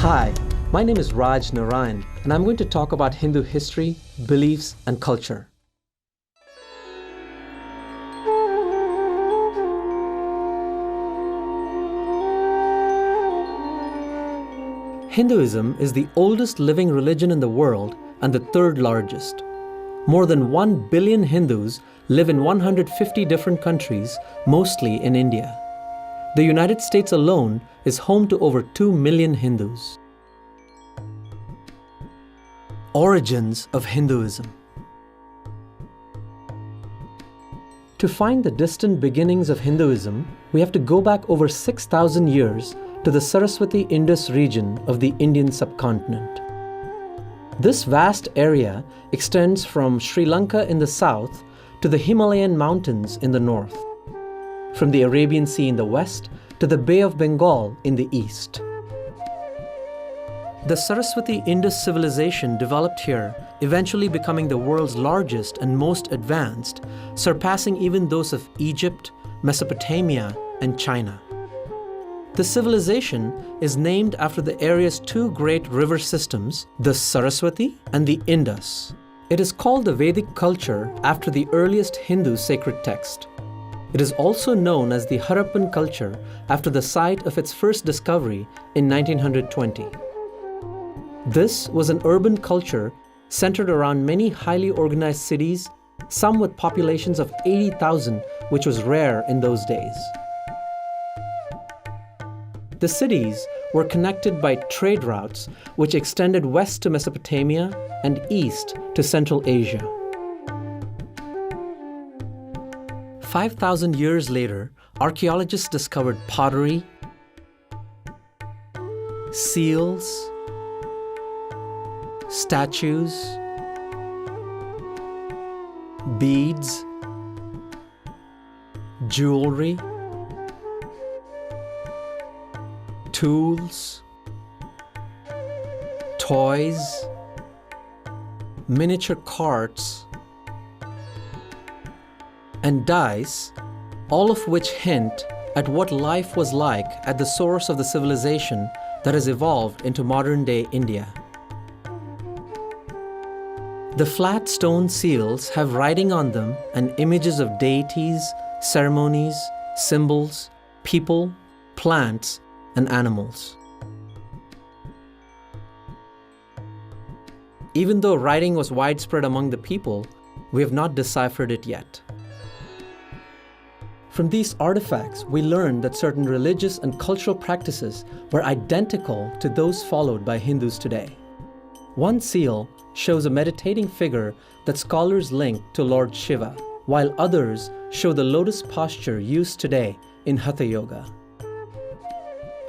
Hi, my name is Raj Narayan, and I'm going to talk about Hindu history, beliefs, and culture. Hinduism is the oldest living religion in the world and the third largest. More than 1 billion Hindus live in 150 different countries, mostly in India. The United States alone is home to over 2 million Hindus. Origins of Hinduism. To find the distant beginnings of Hinduism, we have to go back over 6,000 years to the Saraswati-Indus region of the Indian subcontinent. This vast area extends from Sri Lanka in the south to the Himalayan mountains in the north, from the Arabian Sea in the west to the Bay of Bengal in the east. The Saraswati-Indus civilization developed here, eventually becoming the world's largest and most advanced, surpassing even those of Egypt, Mesopotamia, and China. The civilization is named after the area's two great river systems, the Saraswati and the Indus. It is called the Vedic culture after the earliest Hindu sacred text. It is also known as the Harappan culture after the site of its first discovery in 1920. This was an urban culture centered around many highly organized cities, some with populations of 80,000, which was rare in those days. The cities were connected by trade routes which extended west to Mesopotamia and east to Central Asia. 5,000 years later, archaeologists discovered pottery, seals, statues, beads, jewelry, tools, toys, miniature carts, and dice, all of which hint at what life was like at the source of the civilization that has evolved into modern-day India. The flat stone seals have writing on them and images of deities, ceremonies, symbols, people, plants, and animals. Even though writing was widespread among the people, we have not deciphered it yet. From these artifacts, we learn that certain religious and cultural practices were identical to those followed by Hindus today. One seal shows a meditating figure that scholars link to Lord Shiva, while others show the lotus posture used today in Hatha Yoga.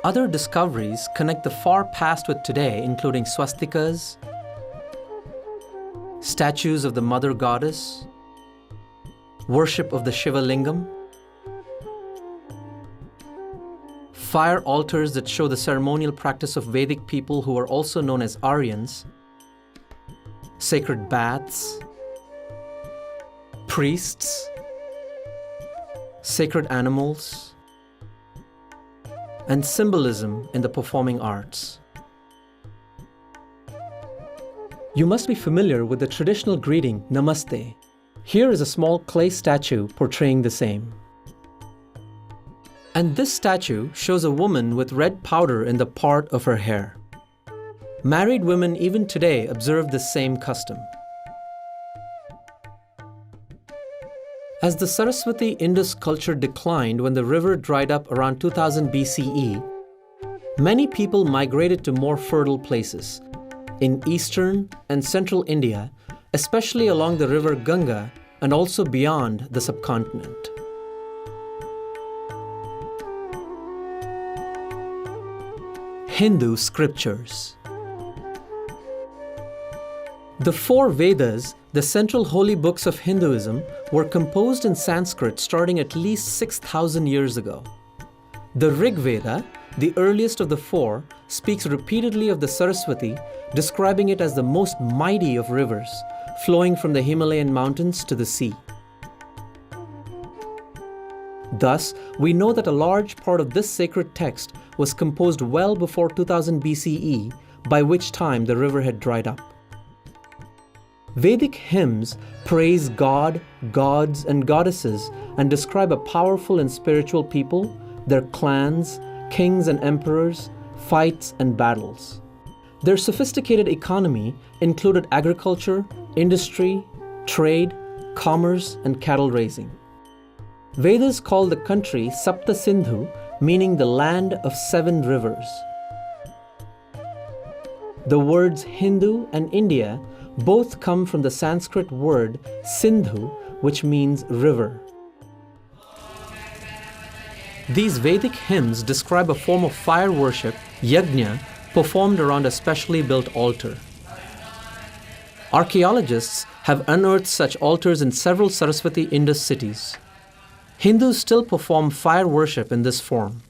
Other discoveries connect the far past with today, including swastikas, statues of the Mother Goddess, worship of the Shiva Lingam, fire altars that show the ceremonial practice of Vedic people who are also known as Aryans, sacred baths, priests, sacred animals, and symbolism in the performing arts. You must be familiar with the traditional greeting, Namaste. Here is a small clay statue portraying the same. And this statue shows a woman with red powder in the part of her hair. Married women even today observe this same custom. As the Saraswati-Indus culture declined when the river dried up around 2000 BCE, many people migrated to more fertile places in eastern and central India, especially along the river Ganga and also beyond the subcontinent. Hindu scriptures. The four Vedas, the central holy books of Hinduism, were composed in Sanskrit starting at least 6,000 years ago. The Rig Veda, the earliest of the four, speaks repeatedly of the Saraswati, describing it as the most mighty of rivers, flowing from the Himalayan mountains to the sea. Thus, we know that a large part of this sacred text was composed well before 2000 BCE, by which time the river had dried up. Vedic hymns praise God, gods, and goddesses and describe a powerful and spiritual people, their clans, kings and emperors, fights and battles. Their sophisticated economy included agriculture, industry, trade, commerce, and cattle raising. Vedas call the country Sapta Sindhu, meaning the land of 7 rivers. The words Hindu and India both come from the Sanskrit word Sindhu, which means river. These Vedic hymns describe a form of fire worship, yajna, performed around a specially built altar. Archaeologists have unearthed such altars in several Saraswati Indus cities. Hindus still perform fire worship in this form.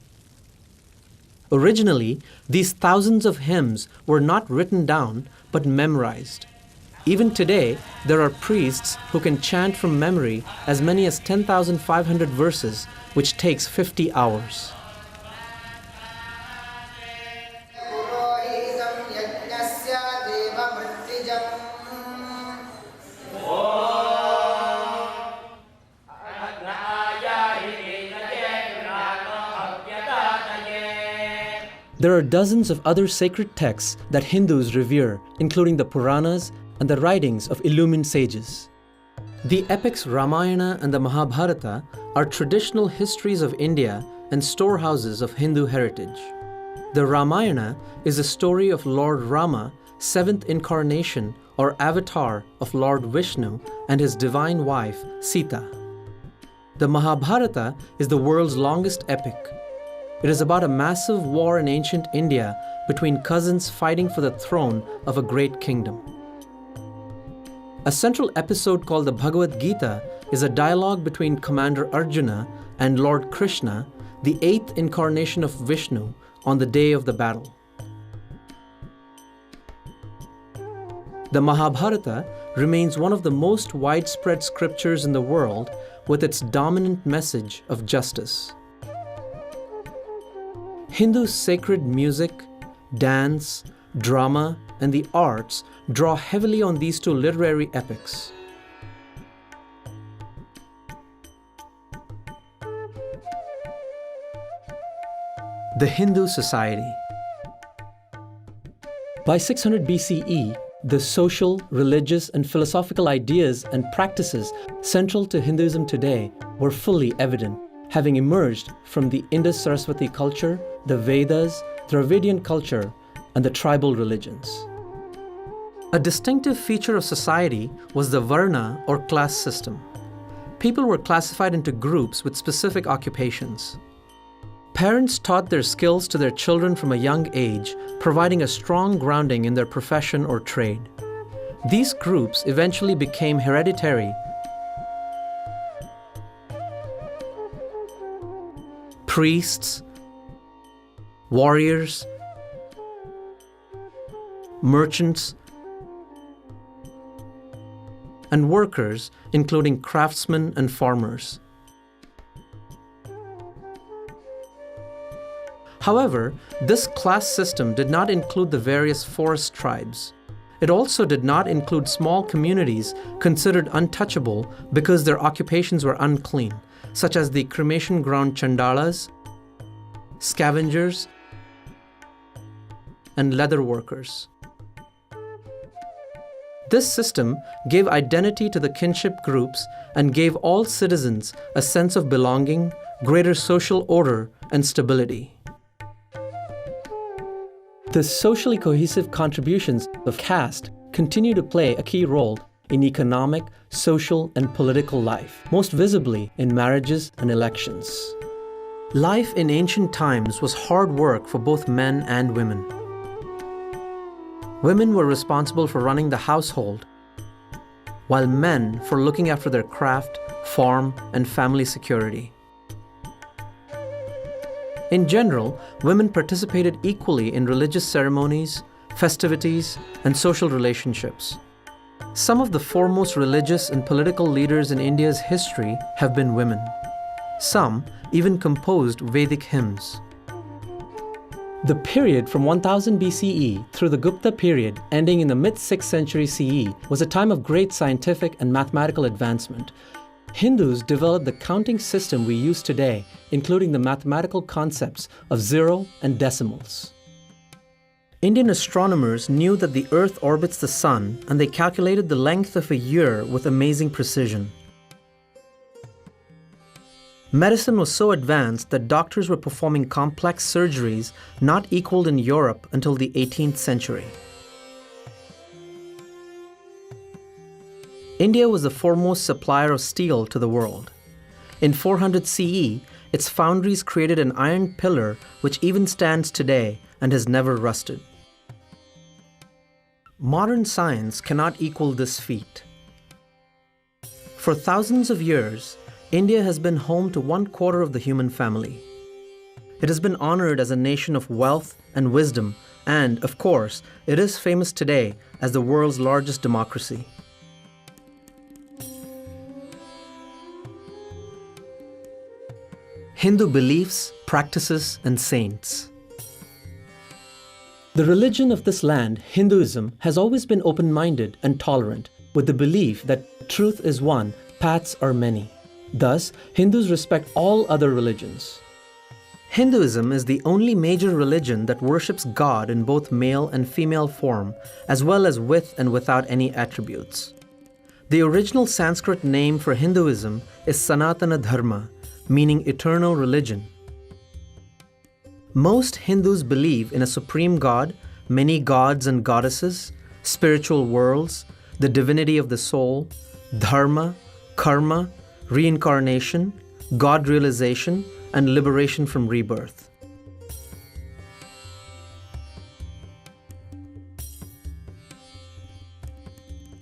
Originally, these thousands of hymns were not written down but memorized. Even today, there are priests who can chant from memory as many as 10,500 verses, which takes 50 hours. There are dozens of other sacred texts that Hindus revere, including the Puranas and the writings of illumined sages. The epics Ramayana and the Mahabharata are traditional histories of India and storehouses of Hindu heritage. The Ramayana is a story of Lord Rama, 7th incarnation or avatar of Lord Vishnu and his divine wife, Sita. The Mahabharata is the world's longest epic. It is about a massive war in ancient India between cousins fighting for the throne of a great kingdom. A central episode called the Bhagavad Gita is a dialogue between Commander Arjuna and Lord Krishna, the 8th incarnation of Vishnu, on the day of the battle. The Mahabharata remains one of the most widespread scriptures in the world with its dominant message of justice. Hindu sacred music, dance, drama, and the arts draw heavily on these two literary epics. The Hindu society. By 600 BCE, the social, religious, and philosophical ideas and practices central to Hinduism today were fully evident, having emerged from the Indus-Saraswati culture, the Vedas, Dravidian culture, and the tribal religions. A distinctive feature of society was the Varna or class system. People were classified into groups with specific occupations. Parents taught their skills to their children from a young age, providing a strong grounding in their profession or trade. These groups eventually became hereditary. Priests, warriors, merchants, and workers, including craftsmen and farmers. However, this class system did not include the various forest tribes. It also did not include small communities considered untouchable because their occupations were unclean, such as the cremation ground chandalas, scavengers, and leather workers. This system gave identity to the kinship groups and gave all citizens a sense of belonging, greater social order, and stability. The socially cohesive contributions of caste continue to play a key role in economic, social, and political life, most visibly in marriages and elections. Life in ancient times was hard work for both men and women. Women were responsible for running the household, while men for looking after their craft, farm, and family security. In general, women participated equally in religious ceremonies, festivities, and social relationships. Some of the foremost religious and political leaders in India's history have been women. Some even composed Vedic hymns. The period from 1000 BCE through the Gupta period, ending in the mid-6th century CE, was a time of great scientific and mathematical advancement. Hindus developed the counting system we use today, including the mathematical concepts of zero and decimals. Indian astronomers knew that the Earth orbits the Sun, and they calculated the length of a year with amazing precision. Medicine was so advanced that doctors were performing complex surgeries not equaled in Europe until the 18th century. India was the foremost supplier of steel to the world. In 400 CE, its foundries created an iron pillar which even stands today and has never rusted. Modern science cannot equal this feat. For thousands of years, India has been home to 1/4 of the human family. It has been honored as a nation of wealth and wisdom, and, of course, it is famous today as the world's largest democracy. Hindu beliefs, practices, and saints. The religion of this land, Hinduism, has always been open-minded and tolerant, with the belief that truth is one, paths are many. Thus, Hindus respect all other religions. Hinduism is the only major religion that worships God in both male and female form, as well as with and without any attributes. The original Sanskrit name for Hinduism is Sanatana Dharma, meaning eternal religion. Most Hindus believe in a supreme God, many gods and goddesses, spiritual worlds, the divinity of the soul, dharma, karma, reincarnation, God realization, and liberation from rebirth.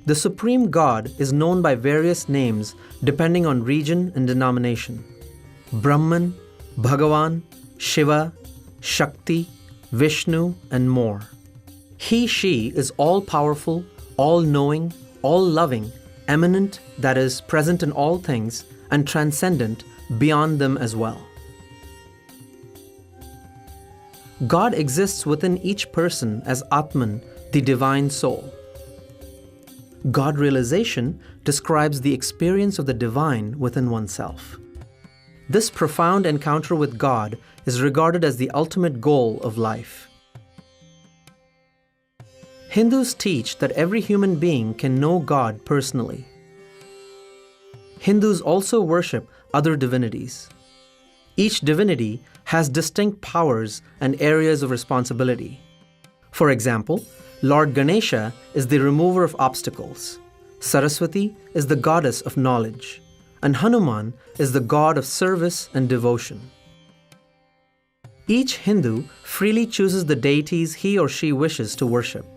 The Supreme God is known by various names depending on region and denomination. Brahman, Bhagavan, Shiva, Shakti, Vishnu, and more. He/she is all-powerful, all-knowing, all-loving, eminent, that is, present in all things, and transcendent, beyond them as well. God exists within each person as Atman, the divine soul. God realization describes the experience of the divine within oneself. This profound encounter with God is regarded as the ultimate goal of life. Hindus teach that every human being can know God personally. Hindus also worship other divinities. Each divinity has distinct powers and areas of responsibility. For example, Lord Ganesha is the remover of obstacles, Saraswati is the goddess of knowledge, and Hanuman is the god of service and devotion. Each Hindu freely chooses the deities he or she wishes to worship.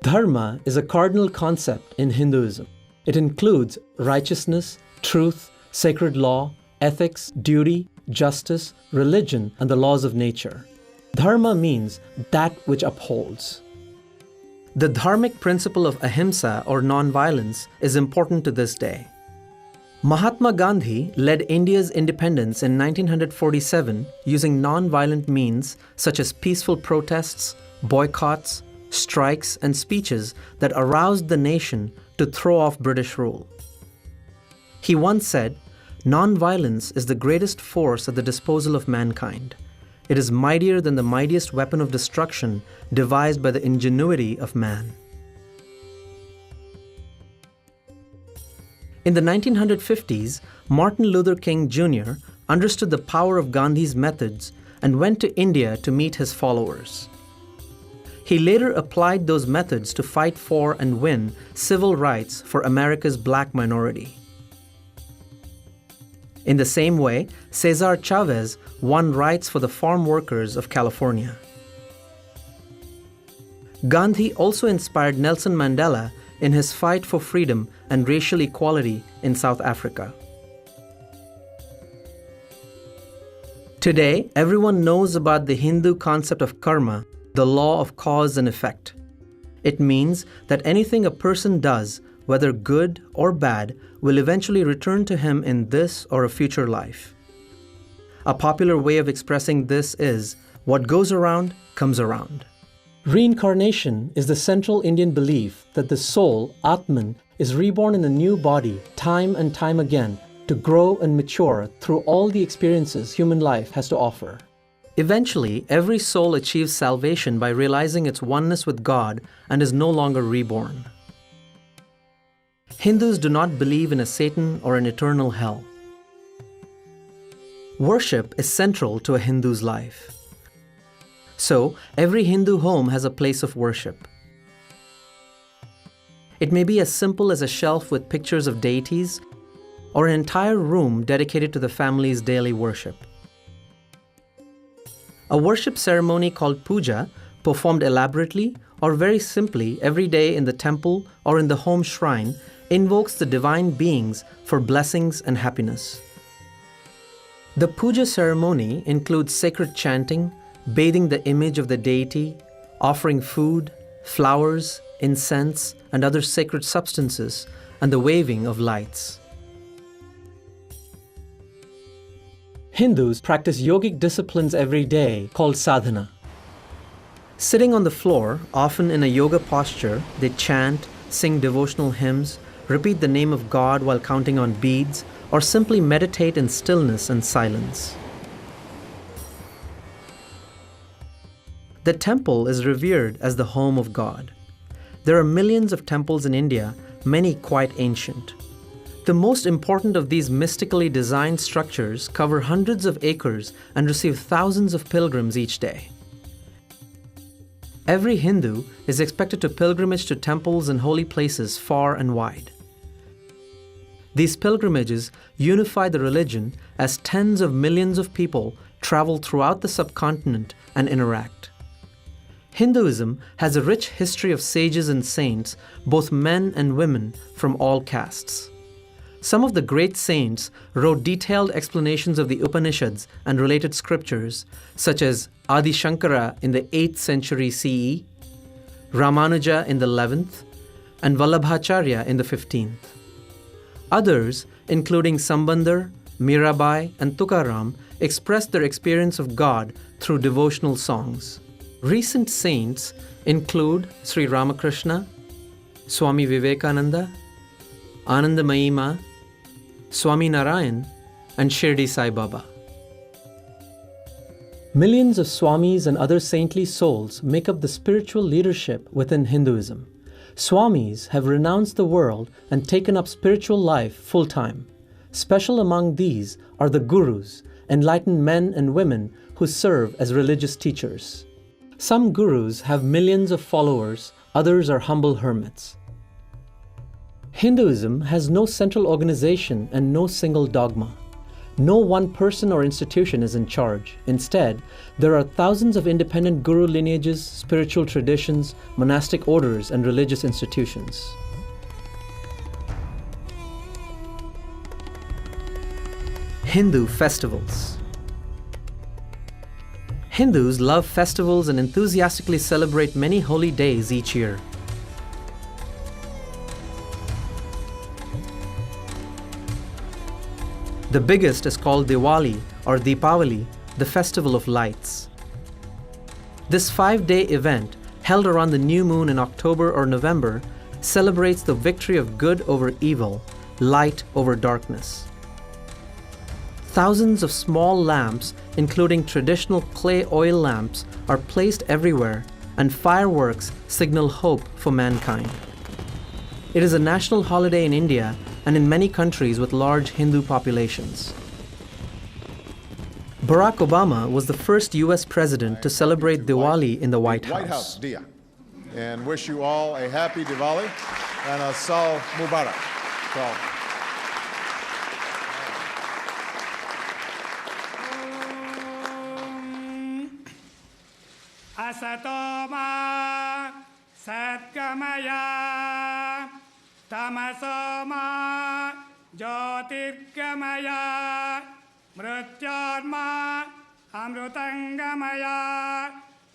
Dharma is a cardinal concept in Hinduism. It includes righteousness, truth, sacred law, ethics, duty, justice, religion, and the laws of nature. Dharma means that which upholds. The dharmic principle of ahimsa or non-violence is important to this day. Mahatma Gandhi led India's independence in 1947 using non-violent means such as peaceful protests, boycotts, strikes, and speeches that aroused the nation to throw off British rule. He once said, "Non-violence is the greatest force at the disposal of mankind. It is mightier than the mightiest weapon of destruction devised by the ingenuity of man." In the 1950s, Martin Luther King Jr. understood the power of Gandhi's methods and went to India to meet his followers. He later applied those methods to fight for and win civil rights for America's black minority. In the same way, Cesar Chavez won rights for the farm workers of California. Gandhi also inspired Nelson Mandela in his fight for freedom and racial equality in South Africa. Today, everyone knows about the Hindu concept of karma, the law of cause and effect. It means that anything a person does, whether good or bad, will eventually return to him in this or a future life. A popular way of expressing this is, what goes around comes around. Reincarnation is the central Indian belief that the soul, Atman, is reborn in a new body time and time again to grow and mature through all the experiences human life has to offer. Eventually, every soul achieves salvation by realizing its oneness with God and is no longer reborn. Hindus do not believe in a Satan or an eternal hell. Worship is central to a Hindu's life. So, every Hindu home has a place of worship. It may be as simple as a shelf with pictures of deities, or an entire room dedicated to the family's daily worship. A worship ceremony called puja, performed elaborately or very simply every day in the temple or in the home shrine, invokes the divine beings for blessings and happiness. The puja ceremony includes sacred chanting, bathing the image of the deity, offering food, flowers, incense, and other sacred substances, and the waving of lights. Hindus practice yogic disciplines every day called sadhana. Sitting on the floor, often in a yoga posture, they chant, sing devotional hymns, repeat the name of God while counting on beads, or simply meditate in stillness and silence. The temple is revered as the home of God. There are millions of temples in India, many quite ancient. The most important of these mystically designed structures cover hundreds of acres and receive thousands of pilgrims each day. Every Hindu is expected to pilgrimage to temples and holy places far and wide. These pilgrimages unify the religion as tens of millions of people travel throughout the subcontinent and interact. Hinduism has a rich history of sages and saints, both men and women from all castes. Some of the great saints wrote detailed explanations of the Upanishads and related scriptures, such as Adi Shankara in the 8th century CE, Ramanuja in the 11th, and Vallabhacharya in the 15th. Others, including Sambandar, Mirabai, and Tukaram, expressed their experience of God through devotional songs. Recent saints include Sri Ramakrishna, Swami Vivekananda, Anandamayi Ma, Swami Narayan, and Shirdi Sai Baba. Millions of Swamis and other saintly souls make up the spiritual leadership within Hinduism. Swamis have renounced the world and taken up spiritual life full-time. Special among these are the gurus, enlightened men and women who serve as religious teachers. Some gurus have millions of followers, others are humble hermits. Hinduism has no central organization and no single dogma. No one person or institution is in charge. Instead, there are thousands of independent guru lineages, spiritual traditions, monastic orders, and religious institutions. Hindu festivals. Hindus love festivals and enthusiastically celebrate many holy days each year. The biggest is called Diwali or Deepavali, the festival of lights. This 5-day event, held around the new moon in October or November, celebrates the victory of good over evil, light over darkness. Thousands of small lamps, including traditional clay oil lamps, are placed everywhere, and fireworks signal hope for mankind. It is a national holiday in India and in many countries with large Hindu populations. Barack Obama was the first US president to celebrate Diwali in the White House. Dia, and wish you all a happy Diwali and a Sal Mubarak. So, Asatoma Satkamaya Tamasoma Jyotirgamaya Mrityodma Amrutangamaya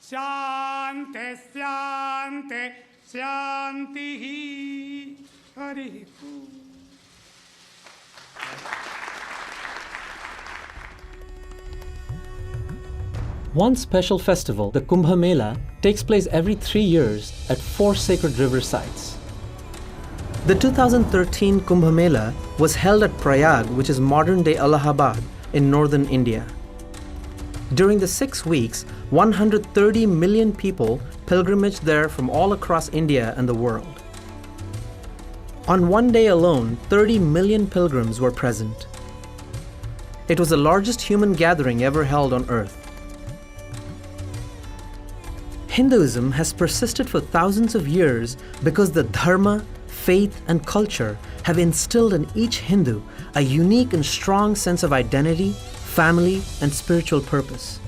Shanti Shanti Shanti. Hari Om. One special festival, the Kumbh Mela, takes place every 3 years at 4 sacred river sites. The 2013 Kumbh Mela was held at Prayag, which is modern-day Allahabad, in northern India. During the 6 weeks, 130 million people pilgrimaged there from all across India and the world. On one day alone, 30 million pilgrims were present. It was the largest human gathering ever held on earth. Hinduism has persisted for thousands of years because the dharma, faith, and culture have instilled in each Hindu a unique and strong sense of identity, family, and spiritual purpose.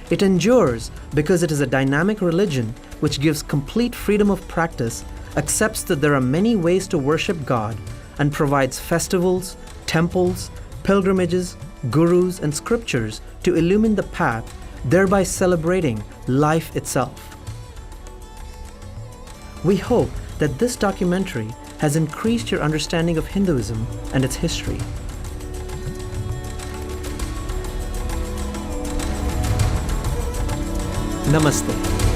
It endures because it is a dynamic religion which gives complete freedom of practice, accepts that there are many ways to worship God, and provides festivals, temples, pilgrimages, gurus, and scriptures to illumine the path, thereby celebrating life itself. We hope that this documentary has increased your understanding of Hinduism and its history. Namaste.